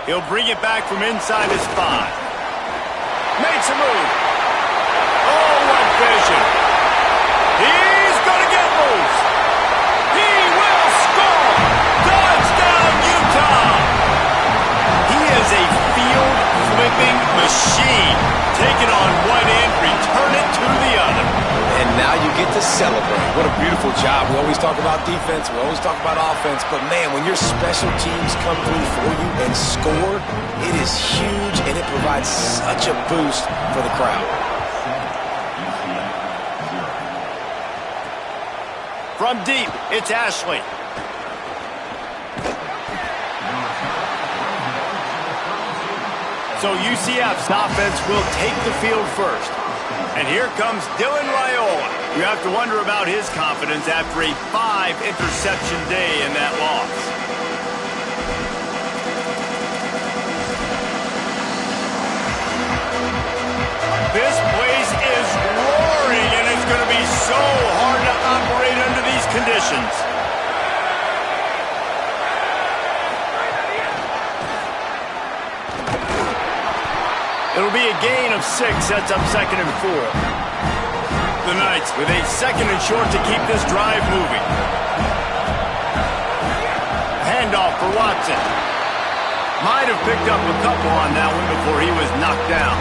He'll bring it back from inside his 5. Makes a move. Oh, what vision. He's going to get loose. He will score. Touchdown, Utah. He is a field-flipping machine. Take it on one end, return it to the other. And now you get to celebrate. What a beautiful job. We always talk about defense. We always talk about offense. But, man, when your special teams come through for you and score, it is huge, and it provides such a boost for the crowd. From deep, it's Ashley. So UCF's offense will take the field first. And here comes Dylan Raiola. You have to wonder about his confidence after a 5-interception day in that loss. This place is roaring, and it's going to be so hard to operate under these conditions. It'll be a gain of 6, sets up 2nd and 4. The Knights with a 2nd and short to keep this drive moving. Handoff for Watson. Might have picked up a couple on that one before he was knocked down.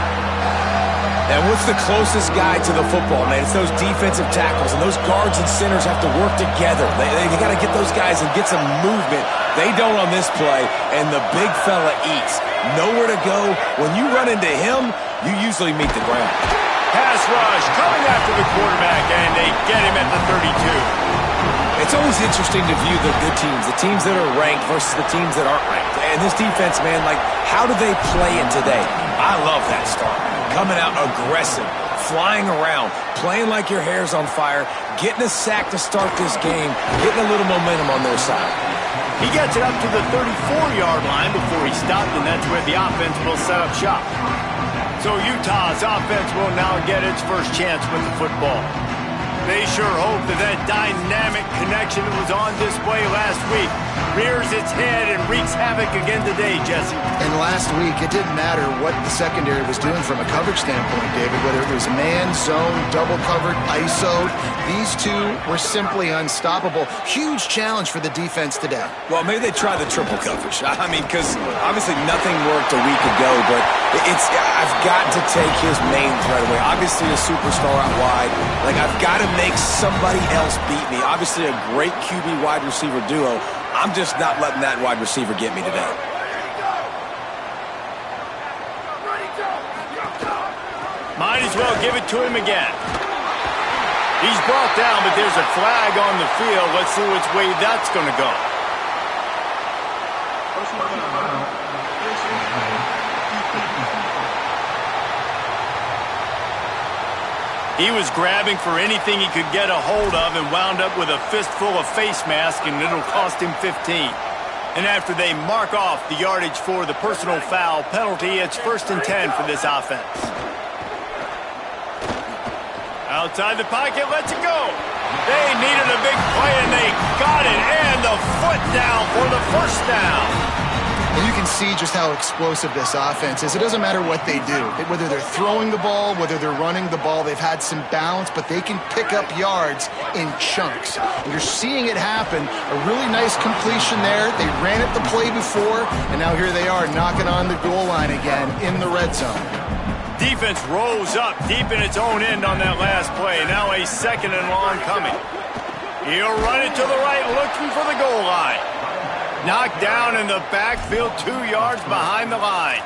And what's the closest guy to the football, man? It's those defensive tackles, and those guards and centers have to work together. They got to get those guys and get some movement. They don't on this play, and the big fella eats. Nowhere to go. When you run into him, you usually meet the ground. Pass rush coming after the quarterback, and they get him at the 32. It's always interesting to view the good teams, the teams that are ranked versus the teams that aren't ranked. And this defense, man, like, how do they play it today? I love that start. Coming out aggressive, flying around, playing like your hair's on fire, getting a sack to start this game, getting a little momentum on their side. He gets it up to the 34-yard line before he stopped, and that's where the offense will set up shop. So Utah's offense will now get its first chance with the football. They sure hope that dynamic connection that was on display last week rears its head and wreaks havoc again today, Jesse. And last week, it didn't matter what the secondary was doing from a coverage standpoint, David, whether it was man, zone, double covered, ISO. These two were simply unstoppable. Huge challenge for the defense today. Well, maybe they try the triple coverage. I mean, because obviously nothing worked a week ago, but I've got to take his main threat away. Obviously a superstar out wide. Like, I've got to make somebody else beat me. Obviously a great QB wide receiver duo. I'm just not letting that wide receiver get me today. Might as well give it to him again. He's brought down, but there's a flag on the field. Let's see which way that's going to go. He was grabbing for anything he could get a hold of and wound up with a fistful of face mask, and it'll cost him 15. And after they mark off the yardage for the personal foul penalty, it's 1st and 10 for this offense. Outside the pocket, lets it go. They needed a big play, and they got it, and the foot down for the first down. And you can see just how explosive this offense is. It doesn't matter what they do. Whether they're throwing the ball, whether they're running the ball, they've had some balance, but they can pick up yards in chunks. And you're seeing it happen. A really nice completion there. They ran it the play before, and now here they are knocking on the goal line again in the red zone. Defense rolls up deep in its own end on that last play. Now a 2nd and long coming. He'll run it to the right, looking for the goal line. Knocked down in the backfield, 2 yards behind the line.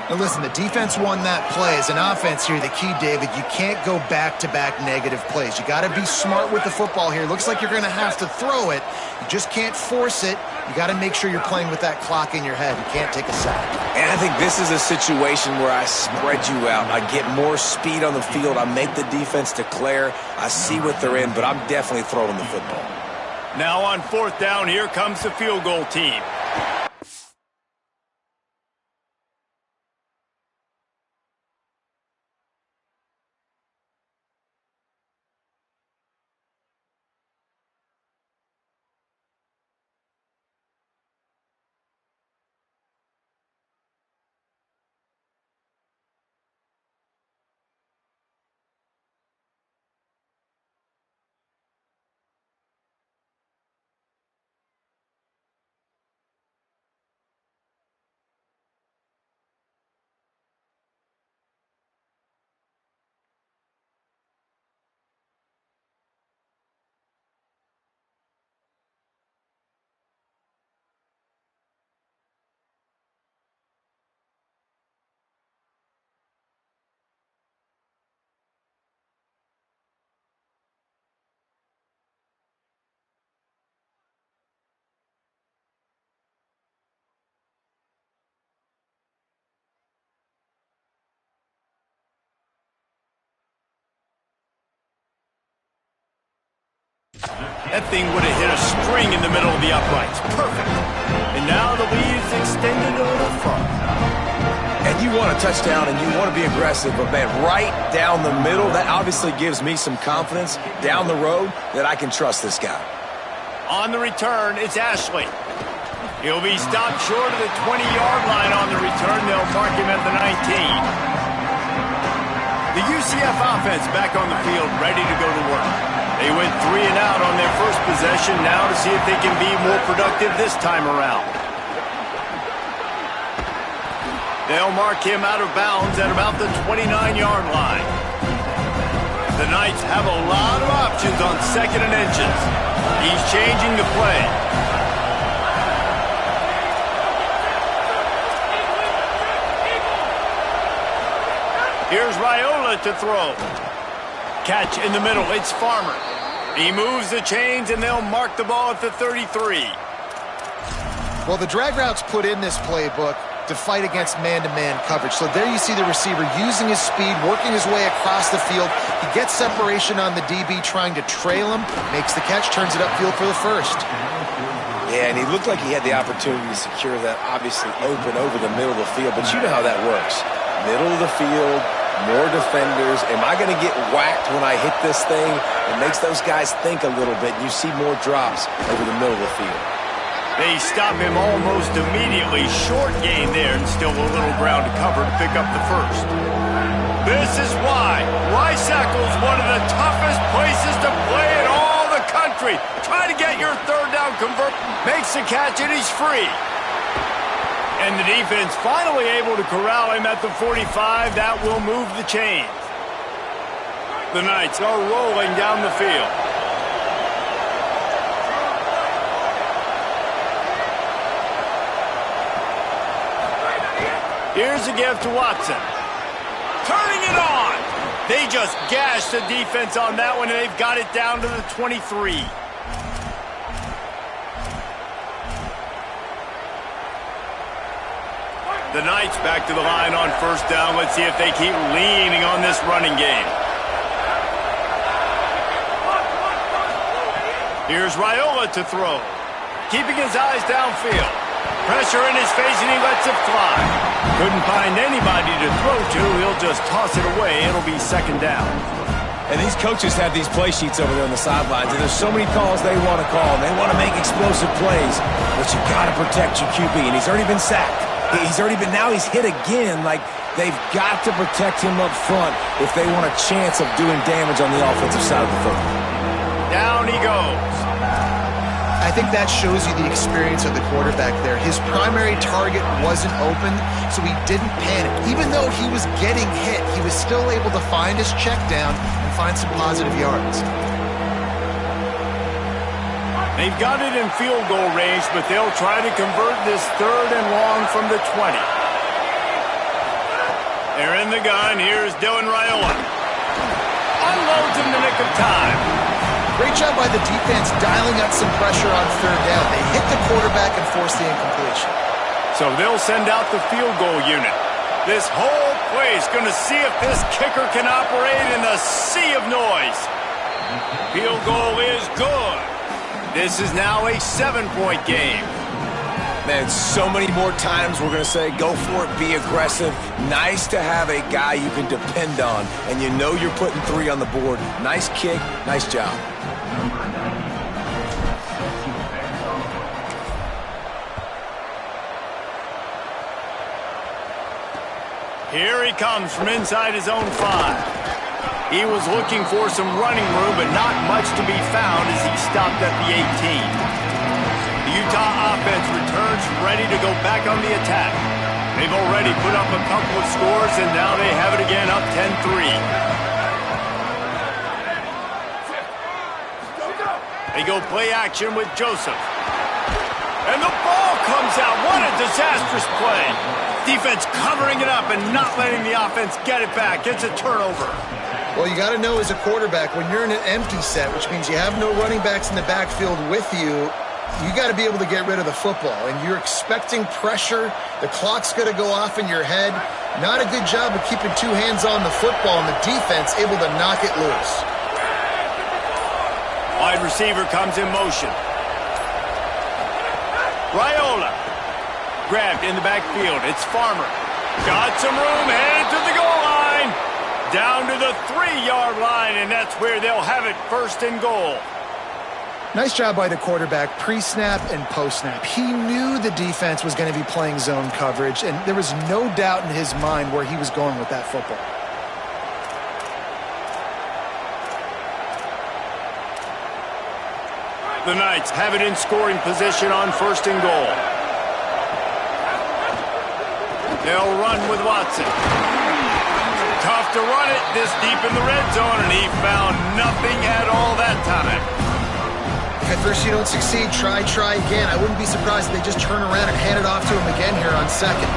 Now listen, the defense won that play. As an offense here, the key, David, you can't go back-to-back negative plays. You got to be smart with the football here. Looks like you're going to have to throw it. You just can't force it. You got to make sure you're playing with that clock in your head. You can't take a sack. And I think this is a situation where I spread you out. I get more speed on the field. I make the defense declare. I see what they're in, but I'm definitely throwing the football. Now on 4th down, here comes the field goal team. That thing would have hit a string in the middle of the uprights. Perfect. And now the lead is extended a little further. And you want a touchdown and you want to be aggressive, but man, right down the middle, that obviously gives me some confidence down the road that I can trust this guy. On the return, it's Ashley. He'll be stopped short of the 20-yard line on the return. They'll mark him at the 19. The UCF offense back on the field, ready to go to work. They went 3 and out on their first possession, now to see if they can be more productive this time around. They'll mark him out of bounds at about the 29-yard line. The Knights have a lot of options on 2nd and inches. He's changing the play. Here's Raiola to throw. Catch in the middle. It's Farmer. He moves the chains, and they'll mark the ball at the 33. Well, the drag routes put in this playbook to fight against man-to-man coverage. So there you see the receiver using his speed, working his way across the field. He gets separation on the DB, trying to trail him, makes the catch, turns it upfield for the first. Yeah, and he looked like he had the opportunity to secure that, obviously open over the middle of the field, but you know how that works. Middle of the field, more defenders. Am I going to get whacked when I hit this thing? It makes those guys think a little bit. You see more drops over the middle of the field. They stop him almost immediately. Short gain there and still a little ground to cover to pick up the first. This is why Rice-Eccles, one of the toughest places to play in all the country. Try to get your third down convert. Makes the catch and he's free. And the defense finally able to corral him at the 45. That will move the chains. The Knights are rolling down the field. Here's a give to Watson. Turning it on. They just gashed the defense on that one, and they've got it down to the 23. The Knights back to the line on first down. Let's see if they keep leaning on this running game. Here's Raiola to throw. Keeping his eyes downfield. Pressure in his face, and he lets it fly. Couldn't find anybody to throw to. He'll just toss it away. It'll be second down. And these coaches have these play sheets over there on the sidelines, and there's so many calls they want to call. They want to make explosive plays, but you got to protect your QB, and he's already been sacked. Now he's hit again. Like, they've got to protect him up front if they want a chance of doing damage on the offensive side of the football. Down he goes. I think that shows you the experience of the quarterback there. His primary target wasn't open, so he didn't panic. Even though he was getting hit, he was still able to find his check down and find some positive yards. They've got it in field goal range, but they'll try to convert this third and long from the 20. They're in the gun. Here's Dylan Raiola. Unloads in the nick of time. Great job by the defense dialing up some pressure on third down. They hit the quarterback and forced the incompletion. So they'll send out the field goal unit. This whole play is going to see if this kicker can operate in the sea of noise. Field goal is good. This is now a 7-point game. Man, so many more times we're going to say, go for it, be aggressive. Nice to have a guy you can depend on, and you know you're putting 3 on the board. Nice kick, nice job. Here he comes from inside his own 5. He was looking for some running room, but not much to be found as he stopped at the 18. The Utah offense returns ready to go back on the attack. They've already put up a couple of scores, and now they have it again up 10-3. They go play action with Joseph. And the ball comes out. What a disastrous play. Defense covering it up and not letting the offense get it back. Gets a turnover. Well, you got to know as a quarterback, when you're in an empty set, which means you have no running backs in the backfield with you, you got to be able to get rid of the football. And you're expecting pressure. The clock's going to go off in your head. Not a good job of keeping 2 hands on the football, and the defense able to knock it loose. Wide receiver comes in motion. Raiola. Grabbed in the backfield. It's Farmer. Got some room, headed to the goal line. Down to the 3-yard line, and that's where they'll have it, 1st and goal. Nice job by the quarterback, pre-snap and post-snap. He knew the defense was going to be playing zone coverage, and there was no doubt in his mind where he was going with that football. The Knights have it in scoring position on 1st and goal. They'll run with Watson. Tough to run it this deep in the red zone, and he found nothing at all that time. At first you don't succeed, try again. I wouldn't be surprised if they just turn around and hand it off to him again here on 2nd.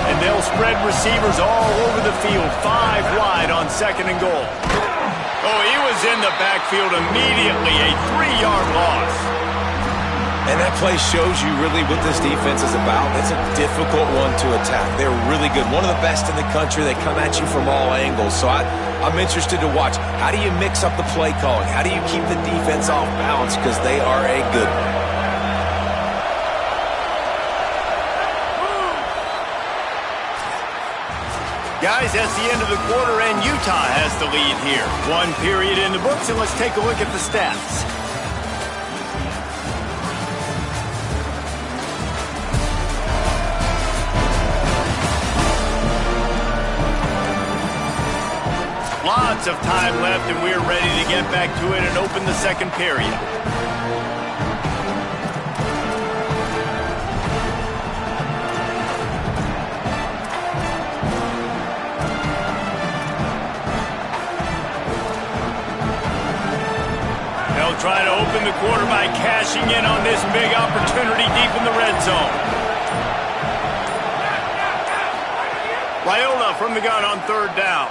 And they'll spread receivers all over the field, 5 wide on 2nd and goal. Oh, he was in the backfield immediately, a 3-yard loss. And that play shows you really what this defense is about. It's a difficult one to attack. They're really good. One of the best in the country. They come at you from all angles. So I'm interested to watch. How do you mix up the play calling? How do you keep the defense off balance? Because they are a good one. Guys, that's the end of the quarter, and Utah has the lead here. 1 period in the books, and let's take a look at the stats. Lots of time left, and we're ready to get back to it and open the 2nd period. They'll try to open the quarter by cashing in on this big opportunity deep in the red zone. Raiola from the gun on 3rd down.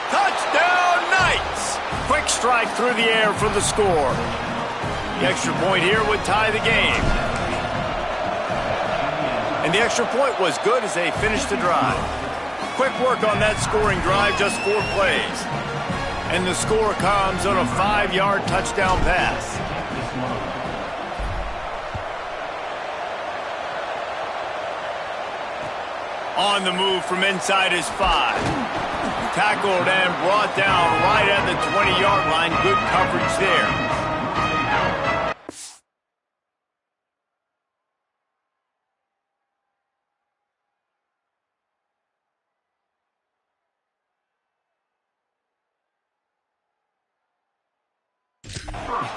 Touchdown, Knights! Quick strike through the air for the score. The extra point here would tie the game. And the extra point was good as they finished the drive. Quick work on that scoring drive, just 4 plays. And the score comes on a 5-yard touchdown pass. On the move from inside his 5. Tackled and brought down right at the 20-yard line. Good coverage there.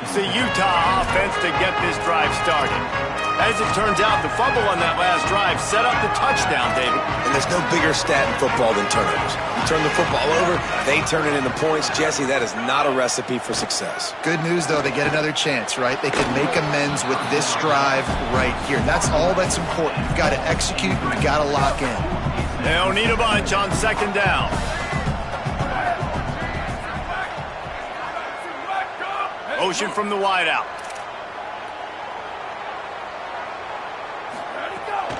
It's the Utah offense to get this drive started. As it turns out, the fumble on that last drive set up the touchdown, David. And there's no bigger stat in football than turnovers. You turn the football over, they turn it into points. Jesse, that is not a recipe for success. Good news, though, they get another chance, right? They can make amends with this drive right here. That's all that's important. You've got to execute, you've got to lock in. They'll need a bunch on 2nd down. Motion from the wideout.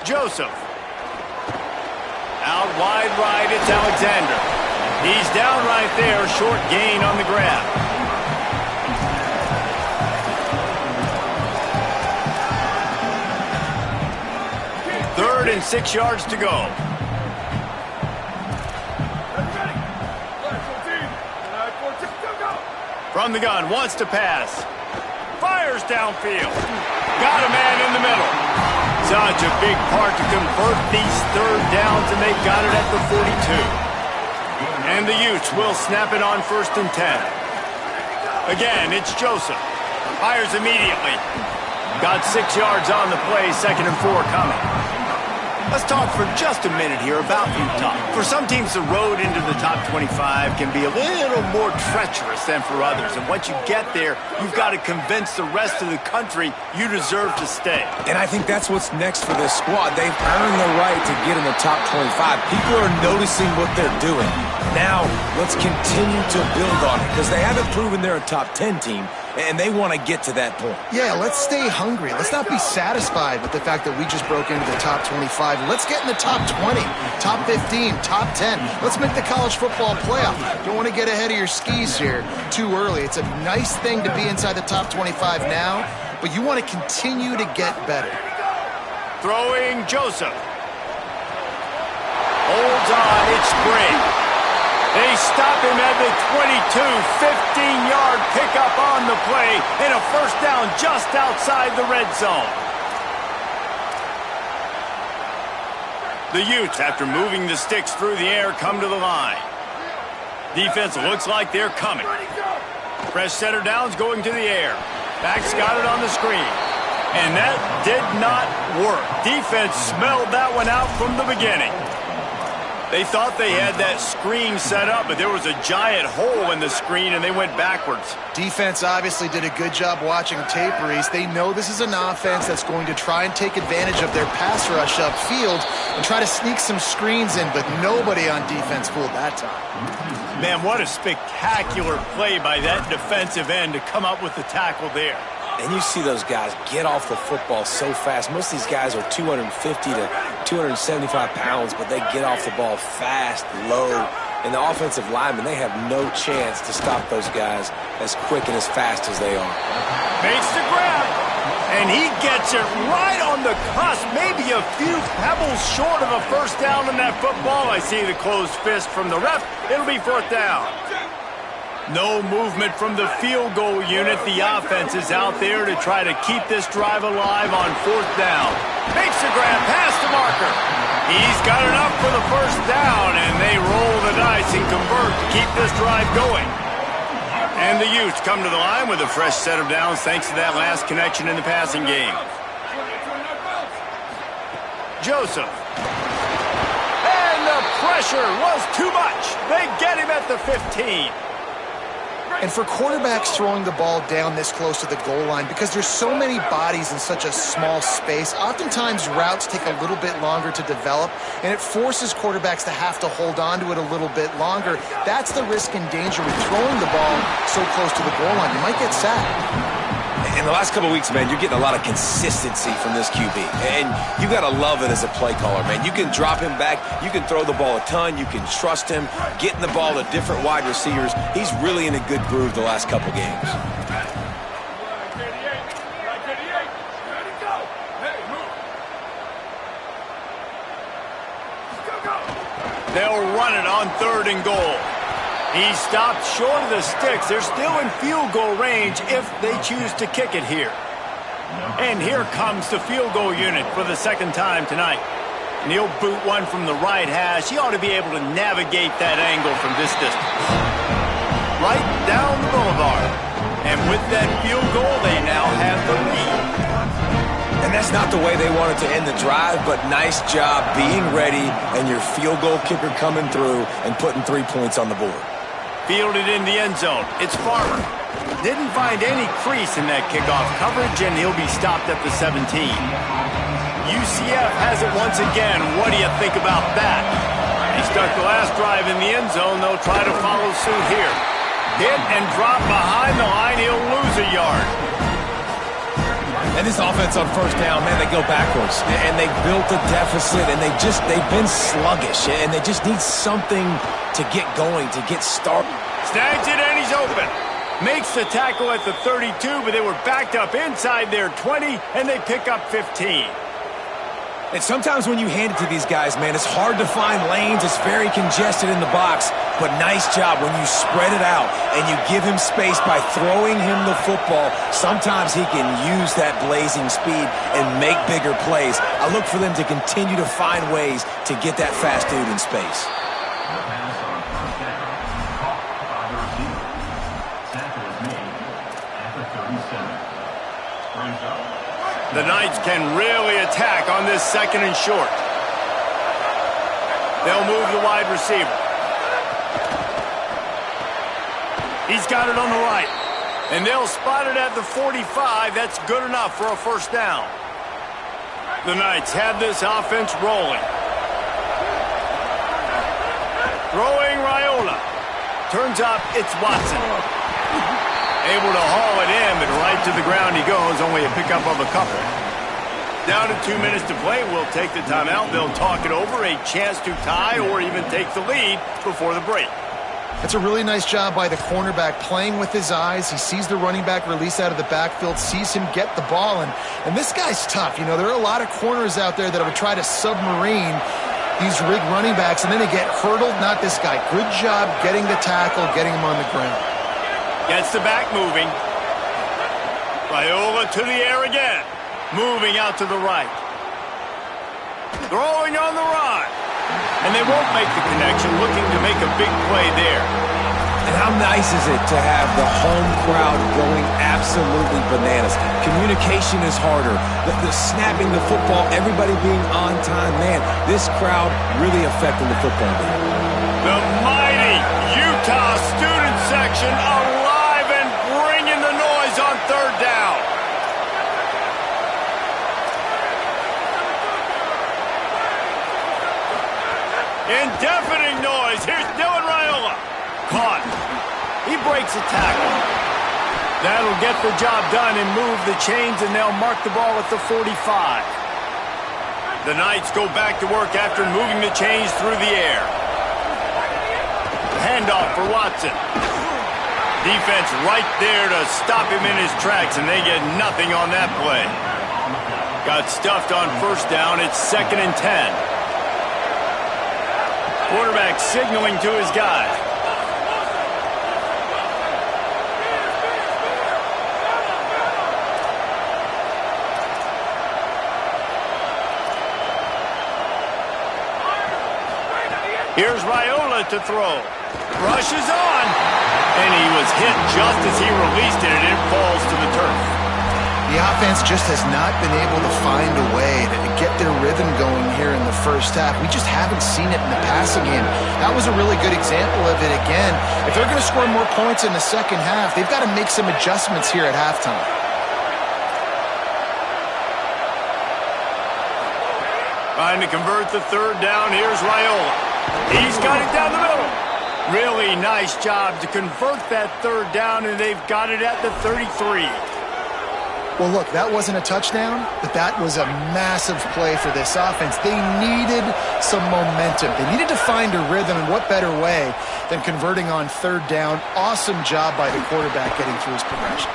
Joseph. Out wide right, it's Alexander. He's down right there, short gain on the grab. Third and 6 yards to go. From the gun, wants to pass. Fires downfield. Got a man in the middle. Such a big part to convert these 3rd downs, and they've got it at the 42. And the Utes will snap it on 1st and 10. Again, it's Joseph. Fires immediately. Got 6 yards on the play, 2nd and 4 coming. Let's talk for just a minute here about Utah. For some teams, the road into the top 25 can be a little more treacherous than for others. And once you get there, you've got to convince the rest of the country you deserve to stay. And I think that's what's next for this squad. They've earned the right to get in the top 25. People are noticing what they're doing. Now, let's continue to build on it because they haven't proven they're a top 10 team, and they want to get to that point. Yeah, let's stay hungry. Let's not be satisfied with the fact that we just broke into the top 25. Let's get in the top 20, top 15, top 10. Let's make the college football playoff. Don't want to get ahead of your skis here too early. It's a nice thing to be inside the top 25 now, but you want to continue to get better. Throwing Joseph. Holds on, it's Spring. They stop him at the 22, 15-yard pickup on the play, and a first down just outside the red zone. The Utes, after moving the sticks through the air, come to the line. Defense looks like they're coming. Fresh setter downs going to the air. Backs got it on the screen. And that did not work. Defense smelled that one out from the beginning. They thought they had that screen set up, but there was a giant hole in the screen, and they went backwards. Defense obviously did a good job watching tape, Reese. They know this is an offense that's going to try and take advantage of their pass rush upfield and try to sneak some screens in, but nobody on defense fooled that time. Man, what a spectacular play by that defensive end to come up with the tackle there. And you see those guys get off the football so fast. Most of these guys are 250 to 275 pounds, but they get off the ball fast, low. And the offensive linemen, they have no chance to stop those guys as quick and as fast as they are. Makes the grab, and he gets it right on the cusp, maybe a few pebbles short of a first down in that football. I see the closed fist from the ref. It'll be fourth down. No movement from the field goal unit. The offense is out there to try to keep this drive alive on fourth down. Makes the grab past the marker. He's got enough for the first down, and they roll the dice and convert to keep this drive going. And the Utes come to the line with a fresh set of downs thanks to that last connection in the passing game. Joseph. And the pressure was too much. They get him at the 15. And for quarterbacks throwing the ball down this close to the goal line, because there's so many bodies in such a small space, oftentimes routes take a little bit longer to develop, and it forces quarterbacks to have to hold on to it a little bit longer. That's the risk and danger with throwing the ball so close to the goal line. You might get sacked. In the last couple of weeks, man, you're getting a lot of consistency from this QB. And you got to love it as a play caller, man. You can drop him back. You can throw the ball a ton. You can trust him. Getting the ball to different wide receivers. He's really in a good groove the last couple games. They'll run it on third and goal. He stopped short of the sticks. They're still in field goal range if they choose to kick it here. And here comes the field goal unit for the second time tonight. And he'll boot one from the right hash. He ought to be able to navigate that angle from this distance. Right down the boulevard. And with that field goal, they now have the lead. And that's not the way they wanted to end the drive, but nice job being ready and your field goal kicker coming through and putting 3 points on the board. Fielded in the end zone. It's Farmer. Didn't find any crease in that kickoff coverage, and he'll be stopped at the 17. UCF has it once again. What do you think about that? He stuck the last drive in the end zone. They'll try to follow suit here. Hit and drop behind the line. He'll lose a yard. And this offense on first down, man, they go backwards. And they built a deficit, and they've been sluggish. And they just need something to get going, to get started. Snags it, and he's open. Makes the tackle at the 32, but they were backed up inside their 20, and they pick up 15. And sometimes when you hand it to these guys, man, it's hard to find lanes. It's very congested in the box. But nice job when you spread it out and you give him space by throwing him the football. Sometimes he can use that blazing speed and make bigger plays. I look for them to continue to find ways to get that fast dude in space. The Knights can really attack on this second and short. They'll move the wide receiver. He's got it on the right. And they'll spot it at the 45. That's good enough for a first down. The Knights have this offense rolling. Throwing Raiola. Turns up, it's Watson. Able to haul it in, but right to the ground he goes, only a pickup of a couple. Down to 2 minutes to play, we'll take the timeout. They'll talk it over, a chance to tie or even take the lead before the break. That's a really nice job by the cornerback, playing with his eyes. He sees the running back release out of the backfield, sees him get the ball, and this guy's tough. You know, there are a lot of corners out there that would try to submarine these rig running backs, and then they get hurdled. Not this guy. Good job getting the tackle, getting him on the ground. Gets the back moving. Raiola to the air again. Moving out to the right. Throwing on the run. And they won't make the connection, looking to make a big play there. And how nice is it to have the home crowd going absolutely bananas? Communication is harder. The snapping the football, everybody being on time. Man, this crowd really affecting the football game. The mighty Utah student section alive and bringing the noise on third down. In deafening noise, here's Dylan Raiola. Caught. He breaks a tackle. That'll get the job done and move the chains, and they'll mark the ball at the 45. The Knights go back to work after moving the chains through the air. Handoff for Watson. Defense right there to stop him in his tracks, and they get nothing on that play. Got stuffed on first down. It's 2nd and 10. Quarterback signaling to his guy. Here's Raiola to throw. Rushes on. And he was hit just as he released it, and it falls to the turf. The offense just has not been able to find a way to get their rhythm going here in the first half. We just haven't seen it in the passing game. That was a really good example of it again. If they're going to score more points in the second half, they've got to make some adjustments here at halftime. Trying to convert the third down. Here's Raiola. He's got it down the middle. Really nice job to convert that third down, and they've got it at the 33. Well, look, that wasn't a touchdown, but that was a massive play for this offense. They needed some momentum. They needed to find a rhythm, and what better way than converting on third down. Awesome job by the quarterback getting through his progression.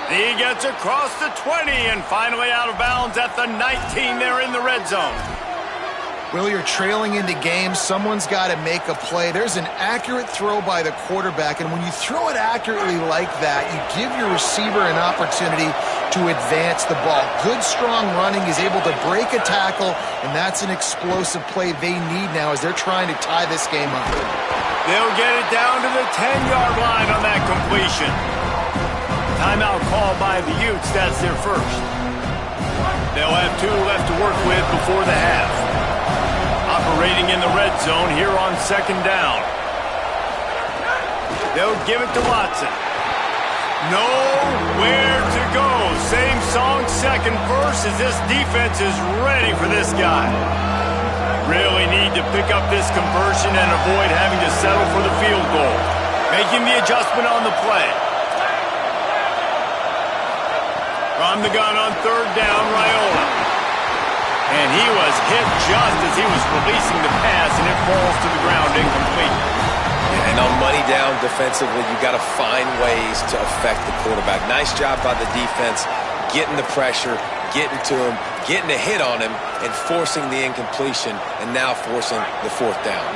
He gets across the 20 and finally out of bounds at the 19. They're in the red zone. Well, you're trailing into games. Someone's got to make a play. There's an accurate throw by the quarterback, and when you throw it accurately like that, you give your receiver an opportunity to advance the ball. Good, strong running. He's able to break a tackle, and that's an explosive play they need now as they're trying to tie this game up. They'll get it down to the 10-yard line on that completion. Timeout call by the Utes. That's their first. They'll have 2 left to work with before the half. Operating in the red zone here on 2nd down. They'll give it to Watson. Nowhere to go. Same song, second verse, as this defense is ready for this guy. Really need to pick up this conversion and avoid having to settle for the field goal. Making the adjustment on the play. From the gun on third down, Raiola. And he was hit just as he was releasing the pass, and it falls to the ground incomplete. And on money down defensively, you got to find ways to affect the quarterback. Nice job by the defense, getting the pressure, getting to him, getting a hit on him, and forcing the incompletion, and now forcing the 4th down.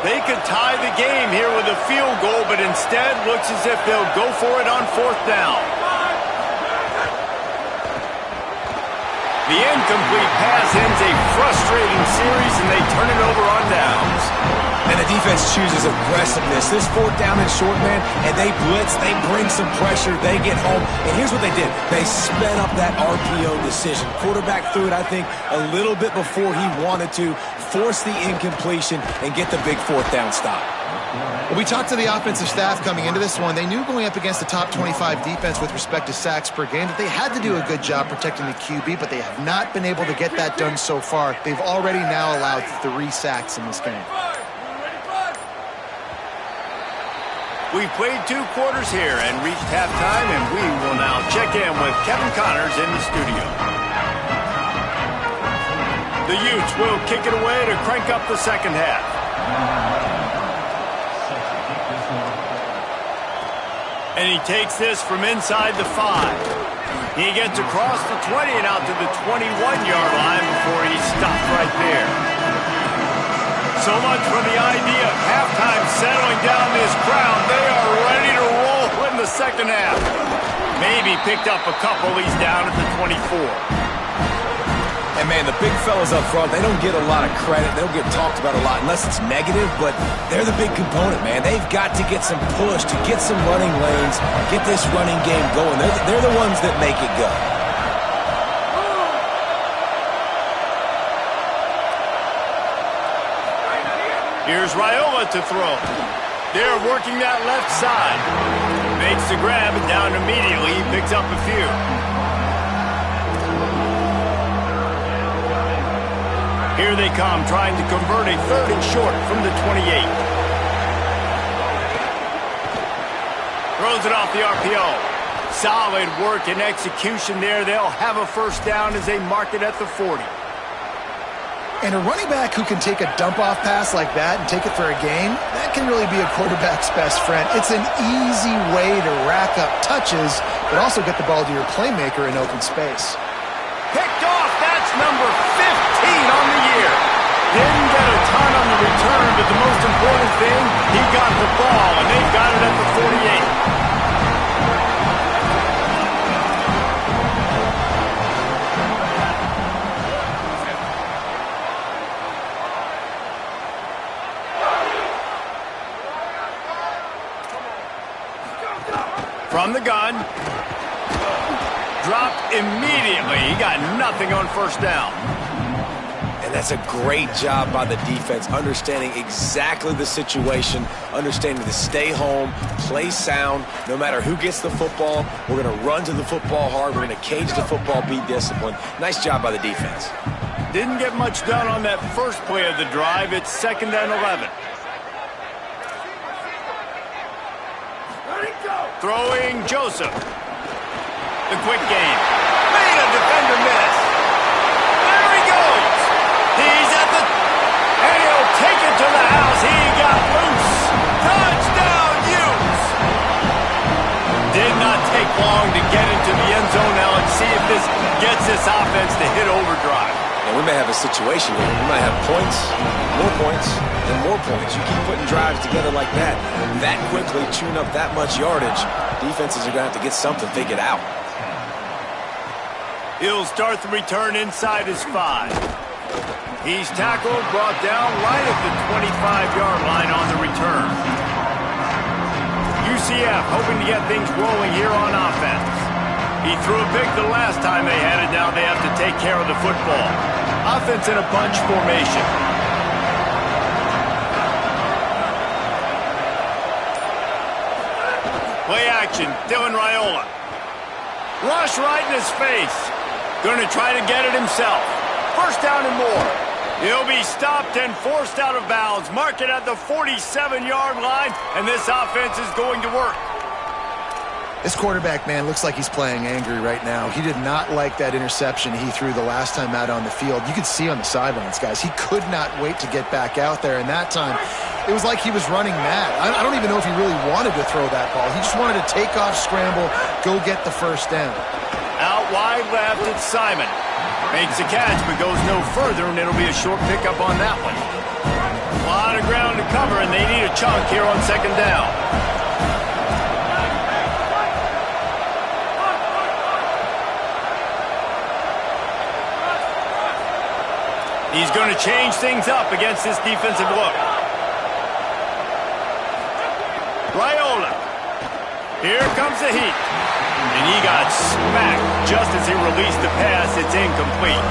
They could tie the game here with a field goal, but instead looks as if they'll go for it on 4th down. The incomplete pass ends a frustrating series, and they turn it over on downs. And the defense chooses aggressiveness. This 4th down and short, man, and they blitz, they bring some pressure, they get home. And here's what they did. They sped up that RPO decision. Quarterback threw it, I think, a little bit before he wanted to, force the incompletion, and get the big 4th down stop. Well, we talked to the offensive staff coming into this one. They knew going up against the top 25 defense with respect to sacks per game that they had to do a good job protecting the QB, but they have not been able to get that done so far. They've already now allowed 3 sacks in this game. We've played 2 quarters here and reached halftime, and we will now check in with Kevin Connors in the studio. The Utes will kick it away to crank up the second half. And he takes this from inside the 5. He gets across the 20 and out to the 21-yard line before he's stopped right there. So much for the idea of halftime settling down this crowd. They are ready to roll in the second half. Maybe picked up a couple. He's down at the 24. And, man, the big fellas up front, they don't get a lot of credit. They don't get talked about a lot unless it's negative, but they're the big component, man. They've got to get some push, to get some running lanes, get this running game going. They're the ones that make it go. Here's Raiola to throw. They're working that left side. Makes the grab and down immediately. He picks up a few. Here they come, trying to convert a 3rd and short from the 28. Throws it off the RPO. Solid work and execution there. They'll have a first down as they mark it at the 40. And a running back who can take a dump-off pass like that and take it for a gain, that can really be a quarterback's best friend. It's an easy way to rack up touches, but also get the ball to your playmaker in open space. Picked off. That's number 15 on the year. Didn't get a ton on the return, but the most important thing, he got the ball, and they've got it at the 48. From the gun. Dropped immediately. He got nothing on first down. And that's a great job by the defense, understanding exactly the situation, understanding to stay home, play sound. No matter who gets the football, we're going to run to the football hard. We're going to cage the football, be disciplined. Nice job by the defense. Didn't get much done on that first play of the drive. It's 2nd and 11. Throwing Joseph. The quick game. Made a defender miss. There he goes. He's at the... And he'll take it to the house. He got loose. Touchdown, Utes. Did not take long to get into the end zone. Now let's see if this gets this offense to hit overdrive. And we may have a situation where we might have points, and more points. You keep putting drives together like that quickly, chewing up that much yardage, defenses are going to have to get something figured out. He'll start the return inside his 5. He's tackled, brought down right at the 25-yard line on the return. UCF hoping to get things rolling here on offense. He threw a pick the last time they had it. Now they have to take care of the football. Offense in a bunch formation. Play action, Dylan Raiola. Rush right in his face. Going to try to get it himself. First down and more. He'll be stopped and forced out of bounds. Mark it at the 47-yard line, and this offense is going to work. This quarterback, man, looks like he's playing angry right now. He did not like that interception he threw the last time out on the field. You could see on the sidelines, guys, he could not wait to get back out there. And that time, it was like he was running mad. I don't even know if he really wanted to throw that ball. He just wanted to take off, scramble, go get the first down. Out wide left, it's Simon. Makes a catch, but goes no further, and it'll be a short pickup on that one. A lot of ground to cover, and they need a chunk here on 2nd down. He's going to change things up against this defensive look. Raiola. Here comes the heat. And he got smacked just as he released the pass. It's incomplete.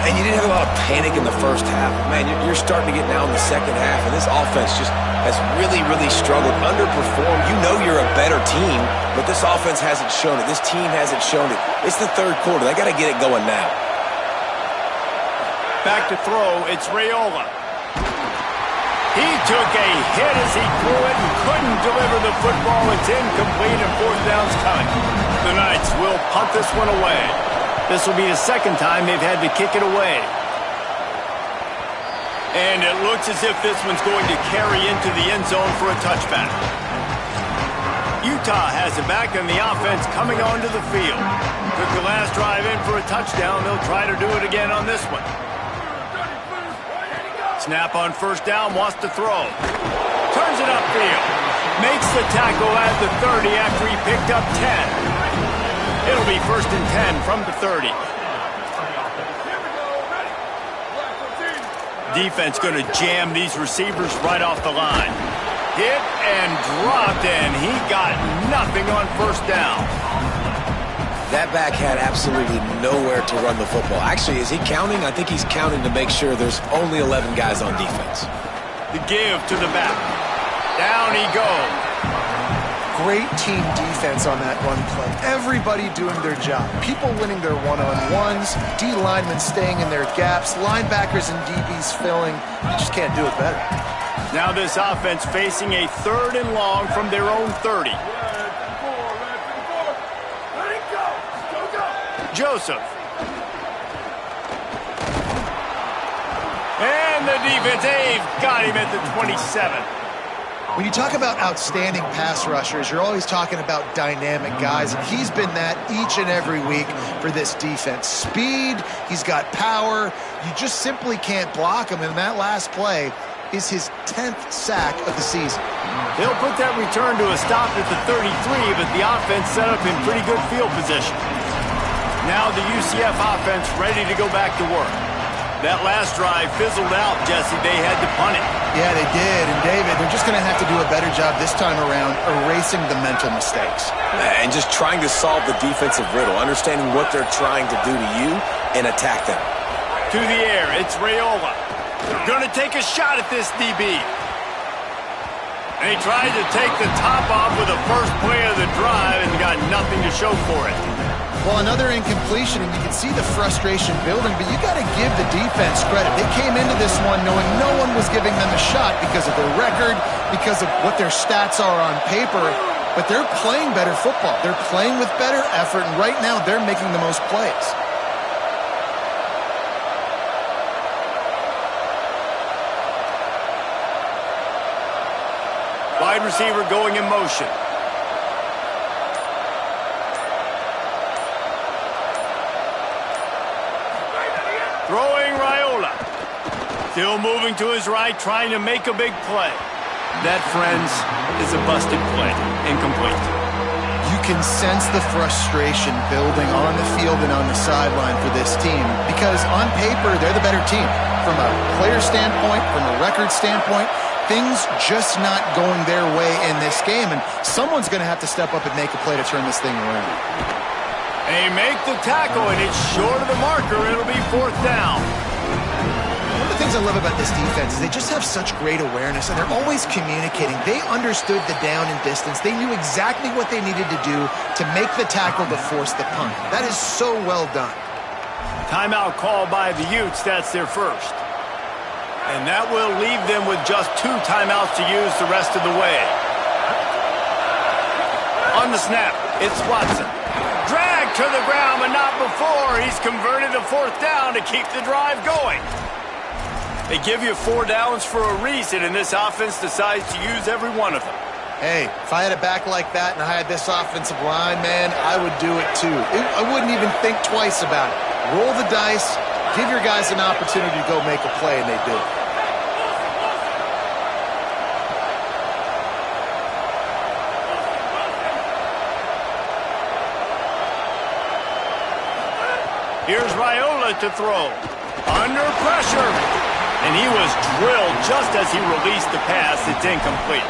And you didn't have a lot of panic in the first half. Man, you're starting to get now in the second half, and this offense just has really, really struggled, underperformed. You know you're a better team, but this offense hasn't shown it. This team hasn't shown it. It's the 3rd quarter. They got to get it going now. Back to throw, it's Raiola. He took a hit as he threw it and couldn't deliver the football. It's incomplete and fourth down's coming. The Knights will punt this one away. This will be the second time they've had to kick it away. And it looks as if this one's going to carry into the end zone for a touchback. Utah has it back, and the offense coming onto the field. Took the last drive in for a touchdown. They'll try to do it again on this one. Snap on first down, wants to throw. Turns it upfield. Makes the tackle at the 30 after he picked up 10. It'll be 1st and 10 from the 30. Defense going to jam these receivers right off the line. Hit and dropped, and he got nothing on first down. That back had absolutely nowhere to run the football. Actually, is he counting? I think he's counting to make sure there's only 11 guys on defense. The give to the back. Down he goes. Great team defense on that run play. Everybody doing their job. People winning their one-on-ones, D linemen staying in their gaps, linebackers and DBs filling. You just can't do it better. Now this offense facing a 3rd and long from their own 30. Joseph. And the defense, they've got him at the 27. When you talk about outstanding pass rushers, you're always talking about dynamic guys, and he's been that each and every week for this defense. Speed, he's got power. You just simply can't block him, and that last play is his 10th sack of the season. They'll put that return to a stop at the 33, but the offense set up in pretty good field position. Now the UCF offense ready to go back to work. That last drive fizzled out, Jesse. They had to punt it. Yeah, they did. And, David, they're just going to have to do a better job this time around erasing the mental mistakes. And just trying to solve the defensive riddle, understanding what they're trying to do to you and attack them. To the air, it's Raiola. Going to take a shot at this DB. And he tried to take the top off with the first play of the drive and got nothing to show for it. Well, another incompletion, and you can see the frustration building, but you got to give the defense credit. They came into this one knowing no one was giving them a shot because of their record, because of what their stats are on paper, but they're playing better football. They're playing with better effort, and right now they're making the most plays. Wide receiver going in motion. Throwing Raiola. Still moving to his right, trying to make a big play. That, friends, is a busted play. Incomplete. You can sense the frustration building on the field and on the sideline for this team because on paper, they're the better team. From a player standpoint, from a record standpoint, things just not going their way in this game, and someone's going to have to step up and make a play to turn this thing around. They make the tackle, and it's short of the marker. It'll be 4th down. One of the things I love about this defense is they just have such great awareness, and they're always communicating. They understood the down and distance. They knew exactly what they needed to do to make the tackle to force the punt. That is so well done. Timeout called by the Utes. That's their first. And that will leave them with just 2 timeouts to use the rest of the way. On the snap, it's Watson. Dragged to the ground, but not before. He's converted a 4th down to keep the drive going. They give you 4 downs for a reason, and this offense decides to use every one of them. Hey, if I had a back like that and I had this offensive line, man, I would do it too. I wouldn't even think twice about it. Roll the dice, give your guys an opportunity to go make a play, and they do it. Here's Raiola to throw. Under pressure. And he was drilled just as he released the pass. It's incomplete.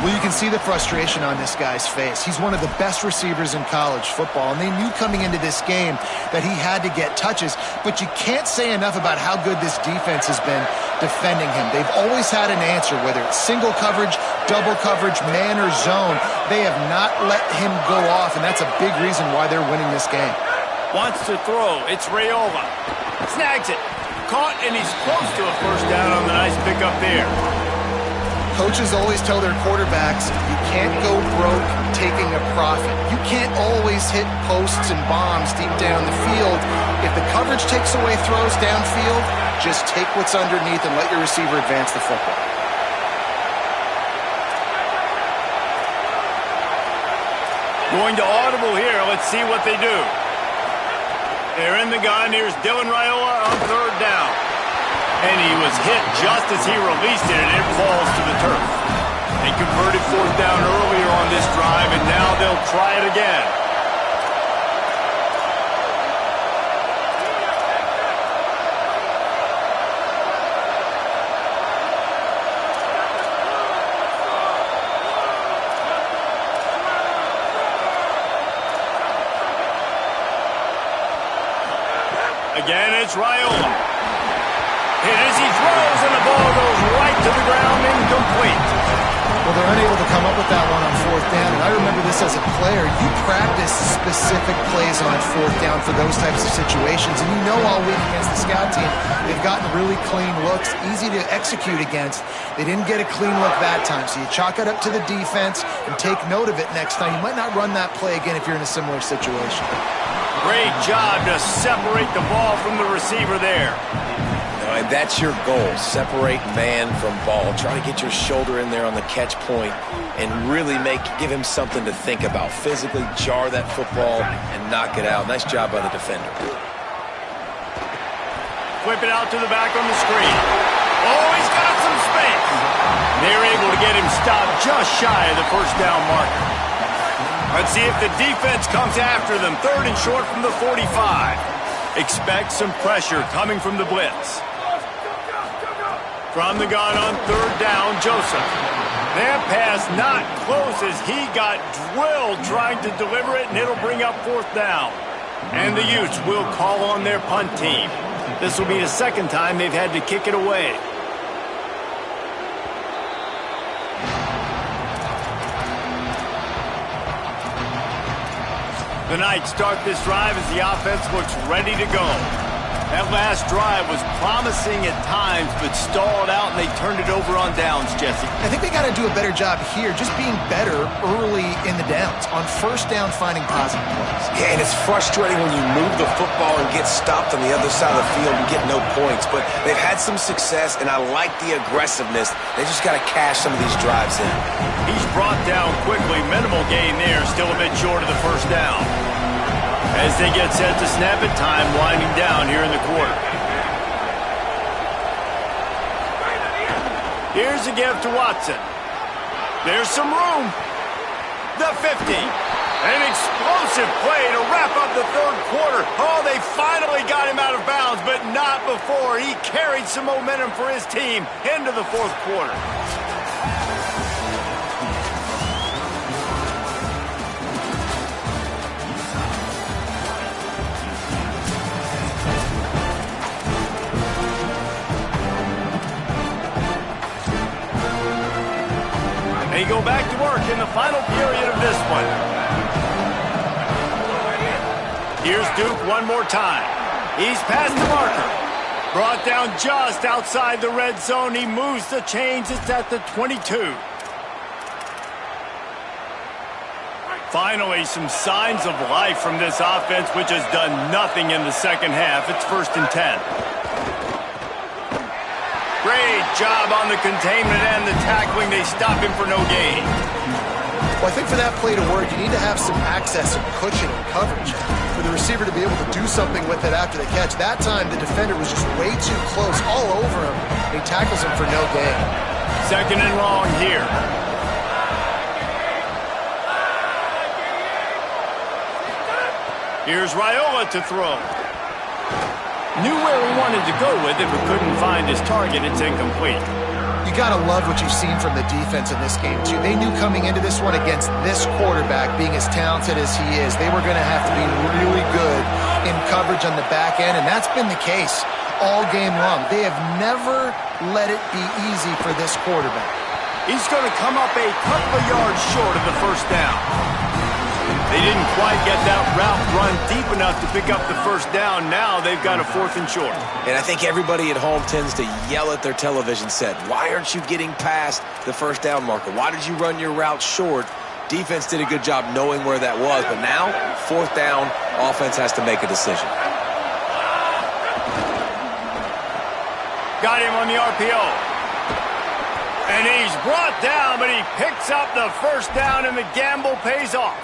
Well, you can see the frustration on this guy's face. He's one of the best receivers in college football, and they knew coming into this game that he had to get touches, but you can't say enough about how good this defense has been defending him. They've always had an answer, whether it's single coverage, double coverage, man or zone. They have not let him go off, and that's a big reason why they're winning this game. Wants to throw. It's Raiola. Snags it. Caught, and he's close to a 1st down on the nice pickup there. Coaches always tell their quarterbacks, you can't go broke taking a profit. You can't always hit posts and bombs deep down the field. If the coverage takes away throws downfield, just take what's underneath and let your receiver advance the football. Going to audible here. Let's see what they do. They're in the gun. Here's Dylan Raiola on third down. And he was hit just as he released it, and it falls to the turf. They converted fourth down earlier on this drive, and now they'll try it again. Again, it's Raiola. Hit as he throws, and the ball goes right to the ground, incomplete. Well, they're unable to come up with that one on fourth down, and I remember this as a player. You practice specific plays on fourth down for those types of situations, and you know all week against the scout team, they've gotten really clean looks, easy to execute against. They didn't get a clean look that time, so you chalk it up to the defense and take note of it next time. You might not run that play again if you're in a similar situation. Great job to separate the ball from the receiver there. And that's your goal, separate man from ball. Try to get your shoulder in there on the catch point and really give him something to think about. Physically jar that football and knock it out. Nice job by the defender. Flip it out to the back on the screen. Oh, he's got some space. They're able to get him stopped just shy of the first down marker. Let's see if the defense comes after them. Third and short from the 45. Expect some pressure coming from the blitz. From the gun on third down, Joseph. That pass not close as he got drilled trying to deliver it, and it'll bring up fourth down. And the Utes will call on their punt team. This will be the second time they've had to kick it away. The Knights start this drive as the offense looks ready to go. That last drive was promising at times, but stalled out, and they turned it over on downs, Jesse. I think they got to do a better job here, just being better early in the downs. On first down, finding positive plays. Yeah, and it's frustrating when you move the football and get stopped on the other side of the field and get no points. But they've had some success, and I like the aggressiveness. They just got to cash some of these drives in. He's brought down quickly. Minimal gain there, still a bit short of the first down. As they get set to snap it, time winding down here in the quarter. Here's a give to Watson. There's some room. The 50. An explosive play to wrap up the third quarter. Oh, they finally got him out of bounds, but not before. He carried some momentum for his team into the fourth quarter. They go back to work in the final period of this one. Here's Duke one more time. He's past the marker. Brought down just outside the red zone. He moves the chains. It's at the 22. Finally, some signs of life from this offense, which has done nothing in the second half. It's 1st and 10. Great job on the containment and the tackling. They stop him for no gain. Well, I think for that play to work, you need to have some access, some cushion and coverage for the receiver to be able to do something with it after the catch. That time, the defender was just way too close, all over him. He tackles him for no gain. Second and long here. Here's Raiola to throw. Knew where he wanted to go with it, but couldn't find his target. It's incomplete. You got to love what you've seen from the defense in this game, too. They knew coming into this one against this quarterback, being as talented as he is, they were going to have to be really good in coverage on the back end, and that's been the case all game long. They have never let it be easy for this quarterback. He's going to come up a couple of yards short of the first down. They didn't quite get that route run deep enough to pick up the first down. Now they've got a 4th and short. And I think everybody at home tends to yell at their television set, why aren't you getting past the first down marker? Why did you run your route short? Defense did a good job knowing where that was, but now, fourth down, offense has to make a decision. Got him on the RPO. And he's brought down, but he picks up the first down, and the gamble pays off.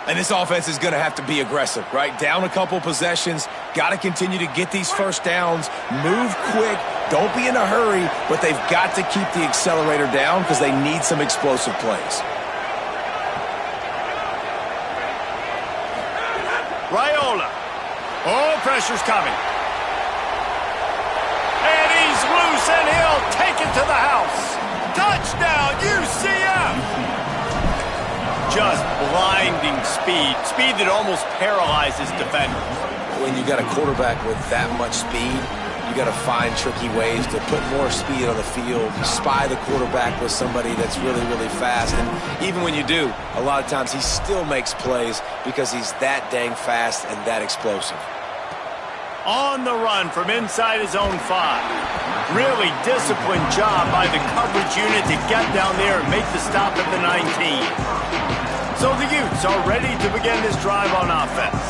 And this offense is going to have to be aggressive, right? Down a couple possessions, got to continue to get these first downs, move quick, don't be in a hurry, but they've got to keep the accelerator down because they need some explosive plays. Raiola. Oh, pressure's coming. And he's loose, and he'll take it to the house. Touchdown, UCF! Just blinding speed. Speed that almost paralyzes defenders. When you got a quarterback with that much speed, you got to find tricky ways to put more speed on the field, spy the quarterback with somebody that's really, really fast. And even when you do, a lot of times he still makes plays because he's that dang fast and that explosive. On the run from inside his own 5. Really disciplined job by the coverage unit to get down there and make the stop at the 19. So the Utes are ready to begin this drive on offense.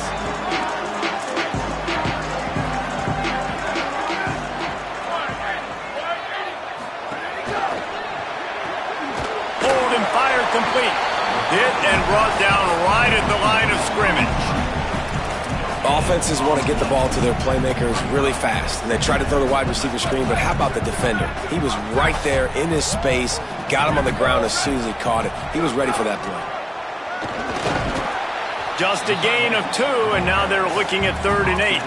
Hold and fire complete. Hit and brought down right at the line of scrimmage. Offenses want to get the ball to their playmakers really fast, and they try to throw the wide receiver screen, but how about the defender? He was right there in his space, got him on the ground as soon as he caught it. He was ready for that play. Just a gain of 2, and now they're looking at 3rd and 8.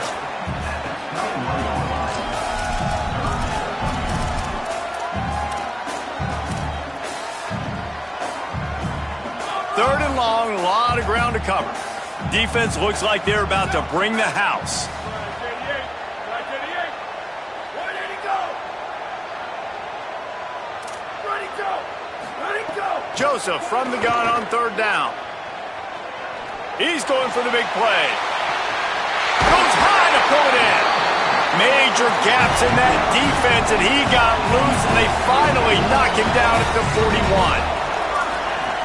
Third and long, a lot of ground to cover. Defense looks like they're about to bring the house. Joseph from the gun on 3rd down. He's going for the big play. Goes high to pull it in. Major gaps in that defense, and he got loose, and they finally knock him down at the 41.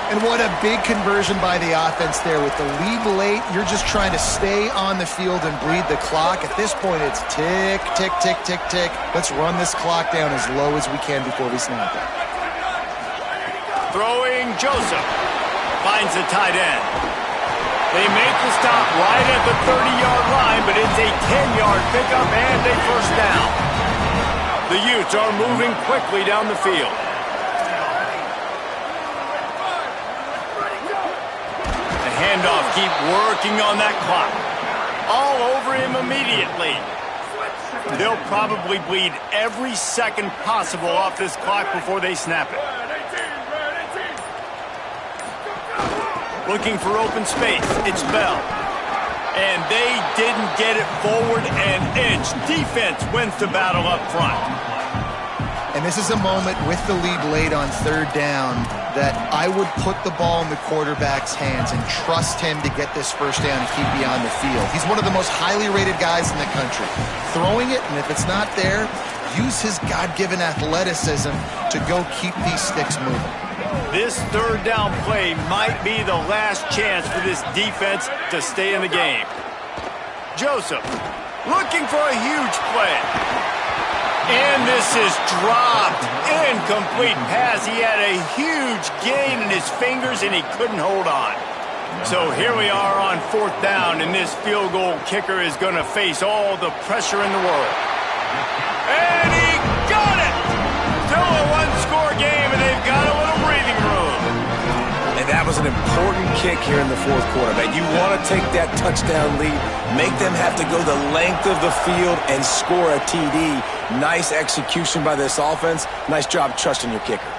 And what a big conversion by the offense there. With the lead late, you're just trying to stay on the field and bleed the clock. At this point, it's tick, tick, tick, tick, tick. Let's run this clock down as low as we can before we snap it. Throwing Joseph. Finds the tight end. They make the stop right at the 30-yard line, but it's a 10-yard pickup and a first down. The Utes are moving quickly down the field. The handoff, keep working on that clock. All over him immediately. They'll probably bleed every second possible off this clock before they snap it. Looking for open space. It's Bell. And they didn't get it forward an inch. Defense wins the battle up front. And this is a moment with the lead late on 3rd down that I would put the ball in the quarterback's hands and trust him to get this first down and keep me on the field. He's one of the most highly rated guys in the country. Throwing it, and if it's not there, use his God-given athleticism to go keep these sticks moving. This 3rd down play might be the last chance for this defense to stay in the game. Joseph looking for a huge play. And this is dropped. Incomplete pass. He had a huge gain in his fingers, and he couldn't hold on. So here we are on 4th down, and this field goal kicker is going to face all the pressure in the world. And he got it! Still a one-score game, and they've got a little breathing room. And that was an important kick here in the 4th quarter, man. You want to take that touchdown lead, make them have to go the length of the field and score a TD. Nice execution by this offense. Nice job trusting your kicker.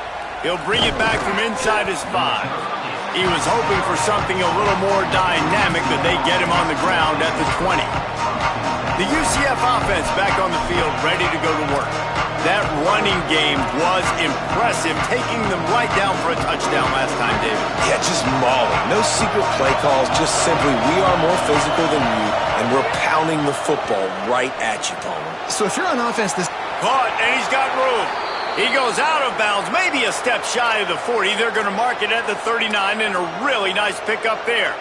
He'll bring it back from inside his 5. He was hoping for something a little more dynamic, but they get him on the ground at the 20. The UCF offense back on the field, ready to go to work. That running game was impressive, taking them right down for a touchdown last time, David. Yeah, just mauling. No secret play calls, just simply we are more physical than you, and we're pounding the football right at you, Palmer. So if you're on offense, this... Caught, and he's got room. He goes out of bounds, maybe a step shy of the 40. They're going to mark it at the 39, and a really nice pickup there.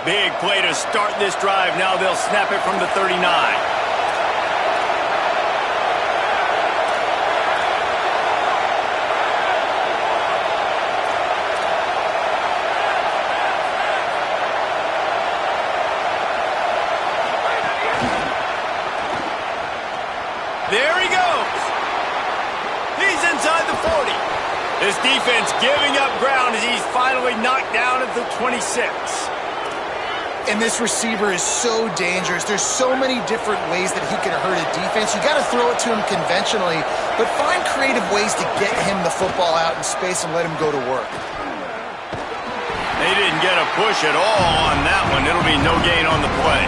Big play to start this drive. Now they'll snap it from the 39. There he goes. He's inside the 40. This defense giving up ground as he's finally knocked down at the 26. And this receiver is so dangerous. There's so many different ways that he can hurt a defense. You got to throw it to him conventionally, but find creative ways to get him the football out in space and let him go to work. They didn't get a push at all on that one. It'll be no gain on the play.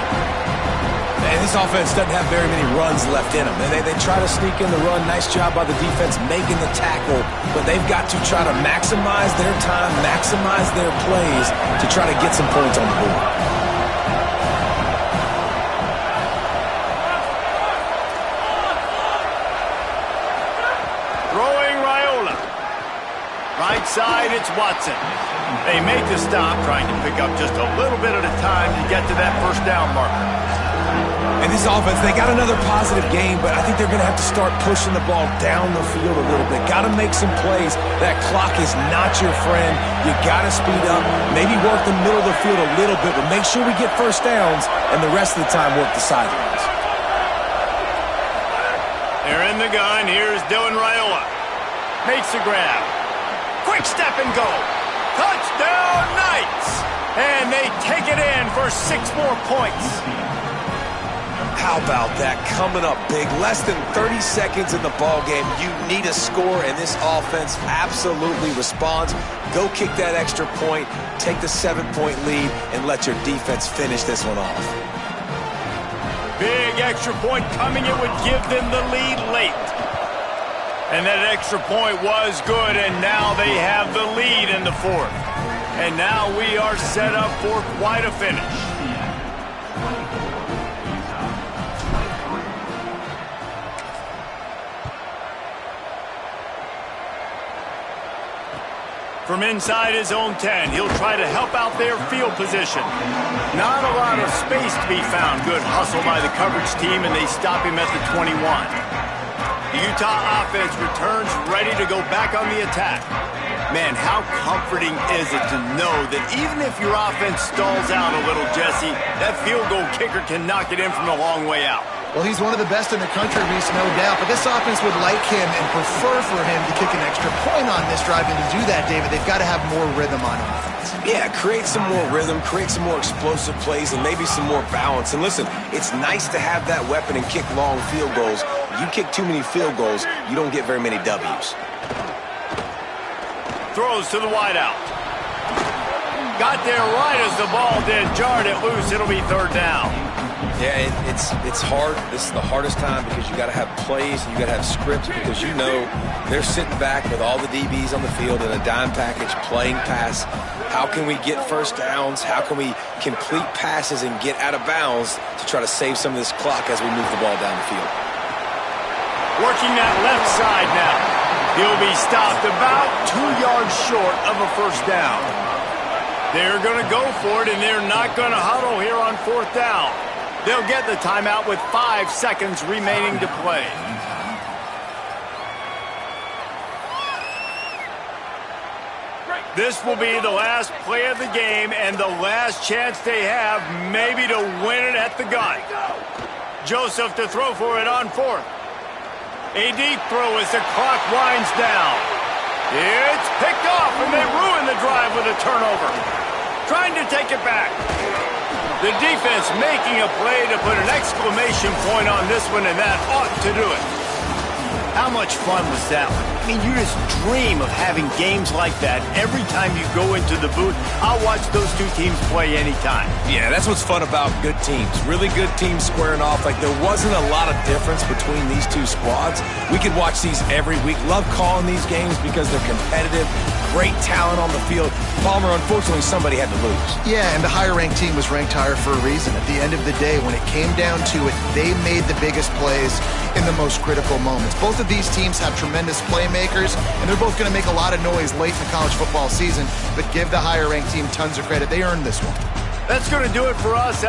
And this offense doesn't have very many runs left in them. They try to sneak in the run. Nice job by the defense making the tackle, but they've got to try to maximize their time, maximize their plays to try to get some points on the board. Right side, it's Watson. They make the stop, trying to pick up just a little bit at a time to get to that first down marker. And this offense, they got another positive game, but I think they're going to have to start pushing the ball down the field a little bit. Got to make some plays. That clock is not your friend. You got to speed up, maybe work the middle of the field a little bit, but make sure we get first downs, and the rest of the time work the sidelines. They're in the gun. Here's Dylan Raiola. Makes the grab. Quick step and go. Touchdown, Knights! And they take it in for 6 more points. How about that? Coming up big. Less than 30 seconds in the ball game. You need a score, and this offense absolutely responds. Go kick that extra point, take the 7-point lead, and let your defense finish this one off. Big extra point coming. It would give them the lead late. And that extra point was good, and now they have the lead in the 4th. And now we are set up for quite a finish. From inside his own 10, he'll try to help out their field position. Not a lot of space to be found. Good hustle by the coverage team, and they stop him at the 21. The Utah offense returns ready to go back on the attack. Man, how comforting is it to know that even if your offense stalls out a little, Jesse, that field goal kicker can knock it in from a long way out. Well, he's one of the best in the country, Reese, no doubt. But this offense would like him and prefer for him to kick an extra point on this drive. And to do that, David, they've got to have more rhythm on offense. Yeah, create some more rhythm, create some more explosive plays, and maybe some more balance. And listen, it's nice to have that weapon and kick long field goals. You kick too many field goals, you don't get very many W's. Throws to the wideout. Got there right as the ball did. Jarred it loose. It'll be 3rd down. Yeah, it's hard. This is the hardest time because you got to have plays and you got to have scripts because you know they're sitting back with all the DBs on the field in a dime package playing pass. How can we get first downs? How can we complete passes and get out of bounds to try to save some of this clock as we move the ball down the field? Working that left side now. He'll be stopped about 2 yards short of a first down. They're going to go for it, and they're not going to huddle here on 4th down. They'll get the timeout with 5 seconds remaining to play. This will be the last play of the game and the last chance they have maybe to win it at the gun. Joseph to throw for it on 4th. A deep throw as the clock winds down. It's picked off, and they ruin the drive with a turnover. Trying to take it back. The defense making a play to put an exclamation point on this one, and that ought to do it. How much fun was that one? mean, you just dream of having games like that every time you go into the booth. I'll watch those two teams play anytime. Yeah, that's what's fun about good teams. Really good teams squaring off. Like, there wasn't a lot of difference between these two squads. We could watch these every week. Love calling these games because they're competitive. Great talent on the field. Palmer, unfortunately, somebody had to lose. Yeah, and the higher-ranked team was ranked higher for a reason. At the end of the day, when it came down to it, they made the biggest plays in the most critical moments. Both of these teams have tremendous playmakers, and they're both going to make a lot of noise late in the college football season, but give the higher-ranked team tons of credit. They earned this one. That's going to do it for us.